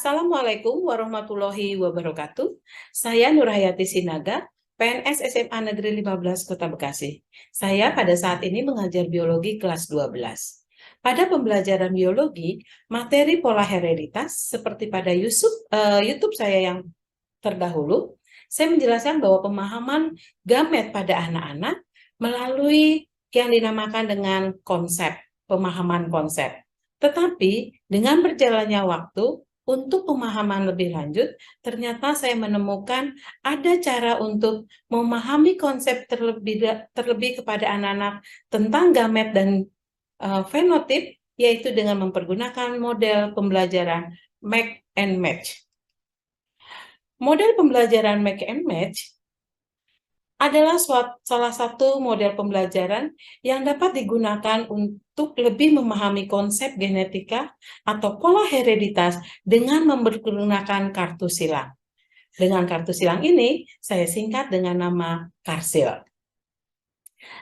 Assalamualaikum warahmatullahi wabarakatuh. Saya Nurhayati Sinaga, PNS SMA Negeri 15 Kota Bekasi. Saya pada saat ini mengajar biologi kelas 12. Pada pembelajaran biologi, materi pola hereditas seperti pada YouTube saya yang terdahulu, saya menjelaskan bahwa pemahaman gamet pada anak-anak melalui yang dinamakan dengan pemahaman konsep. Tetapi dengan berjalannya waktu, untuk pemahaman lebih lanjut, ternyata saya menemukan ada cara untuk memahami konsep terlebih kepada anak-anak tentang gamet dan fenotip, yaitu dengan mempergunakan model pembelajaran Mix and Match. Model pembelajaran Mix and Match adalah salah satu model pembelajaran yang dapat digunakan untuk lebih memahami konsep genetika atau pola hereditas dengan menggunakan kartu silang. Dengan kartu silang ini, saya singkat dengan nama Karsil.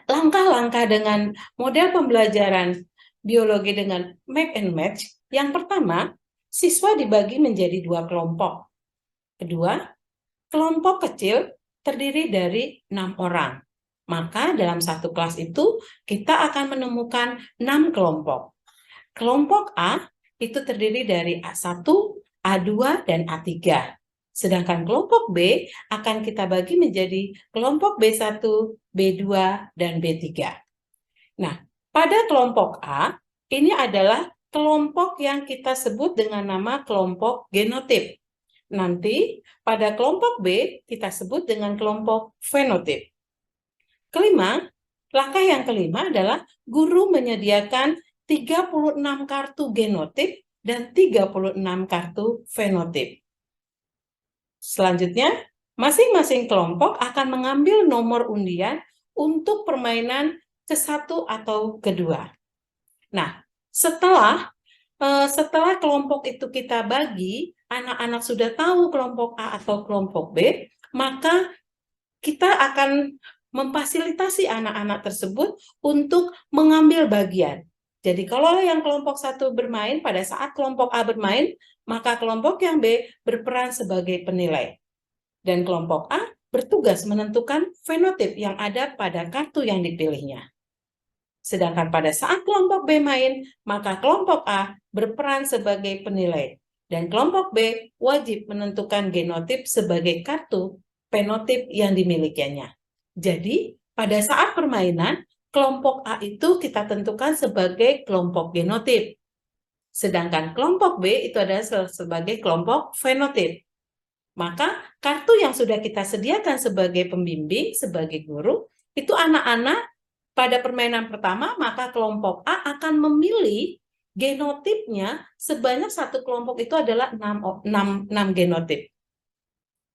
Langkah-langkah dengan model pembelajaran biologi dengan Mix and Match, yang pertama, siswa dibagi menjadi 2 kelompok. Kedua, kelompok kecil terdiri dari 6 orang. Maka dalam satu kelas itu kita akan menemukan 6 kelompok. Kelompok A itu terdiri dari A1, A2, dan A3. Sedangkan kelompok B akan kita bagi menjadi kelompok B1, B2, dan B3. Nah, pada kelompok A, ini adalah kelompok yang kita sebut dengan nama kelompok genotip. Nanti pada kelompok B kita sebut dengan kelompok fenotip. Kelima, langkah yang kelima adalah guru menyediakan 36 kartu genotip dan 36 kartu fenotip. Selanjutnya, masing-masing kelompok akan mengambil nomor undian untuk permainan ke-1 atau kedua. Nah, setelah kelompok itu kita bagi, anak-anak sudah tahu kelompok A atau kelompok B, maka kita akan memfasilitasi anak-anak tersebut untuk mengambil bagian. Jadi kalau yang kelompok 1 bermain, pada saat kelompok A bermain, maka kelompok yang B berperan sebagai penilai. Dan kelompok A bertugas menentukan fenotip yang ada pada kartu yang dipilihnya. Sedangkan pada saat kelompok B main, maka kelompok A berperan sebagai penilai. Dan kelompok B wajib menentukan genotip sebagai kartu fenotip yang dimilikinya. Jadi, pada saat permainan, kelompok A itu kita tentukan sebagai kelompok genotip. Sedangkan kelompok B itu adalah sebagai kelompok fenotip. Maka, kartu yang sudah kita sediakan sebagai pembimbing, sebagai guru, itu anak-anak pada permainan pertama, maka kelompok A akan memilih genotipnya sebanyak satu kelompok itu adalah 6 genotip.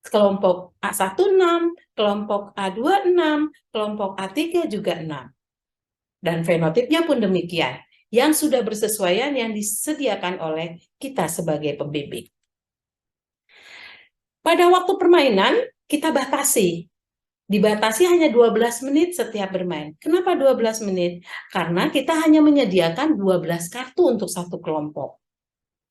Kelompok A1 6, kelompok A2 6, kelompok A3 juga 6. Dan fenotipnya pun demikian, yang sudah bersesuaian yang disediakan oleh kita sebagai pembimbing. Pada waktu permainan, kita dibatasi hanya 12 menit setiap bermain. Kenapa 12 menit? Karena kita hanya menyediakan 12 kartu untuk satu kelompok.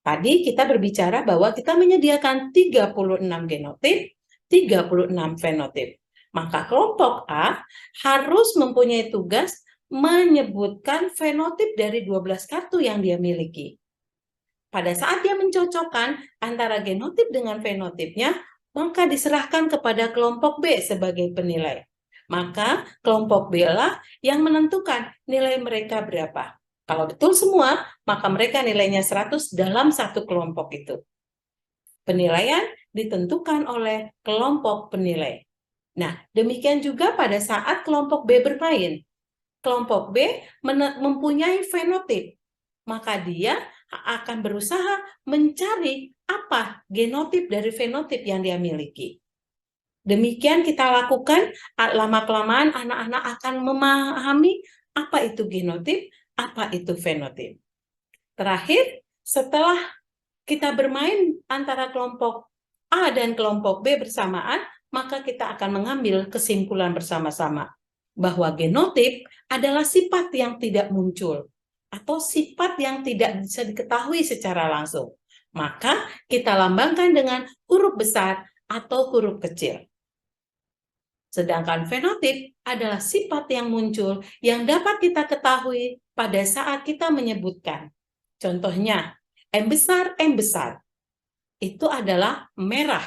Tadi kita berbicara bahwa kita menyediakan 36 genotip, 36 fenotip. Maka kelompok A harus mempunyai tugas menyebutkan fenotip dari 12 kartu yang dia miliki. Pada saat dia mencocokkan antara genotip dengan fenotipnya, maka diserahkan kepada kelompok B sebagai penilai. Maka kelompok B lah yang menentukan nilai mereka berapa. Kalau betul semua, maka mereka nilainya 100 dalam satu kelompok itu. Penilaian ditentukan oleh kelompok penilai. Nah, demikian juga pada saat kelompok B bermain. Kelompok B mempunyai fenotip, maka dia akan berusaha mencari apa genotip dari fenotip yang dia miliki. Demikian kita lakukan, lama-kelamaan anak-anak akan memahami apa itu genotip, apa itu fenotip. Terakhir, setelah kita bermain antara kelompok A dan kelompok B bersamaan, maka kita akan mengambil kesimpulan bersama-sama bahwa genotip adalah sifat yang tidak muncul atau sifat yang tidak bisa diketahui secara langsung. maka kita lambangkan dengan huruf besar atau huruf kecil. Sedangkan fenotip adalah sifat yang muncul yang dapat kita ketahui pada saat kita menyebutkan. Contohnya, M besar itu adalah merah.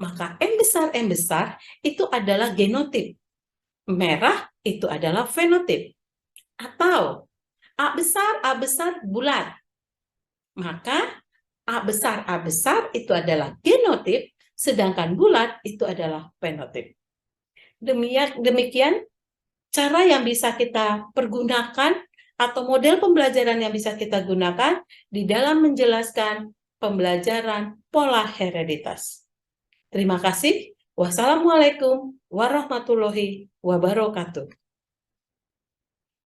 Maka M besar itu adalah genotip. Merah itu adalah fenotip. Atau A besar bulat. Maka A besar itu adalah genotip, sedangkan bulat itu adalah fenotip. Demikian cara yang bisa kita pergunakan atau model pembelajaran yang bisa kita gunakan di dalam menjelaskan pembelajaran pola hereditas. Terima kasih. Wassalamualaikum warahmatullahi wabarakatuh.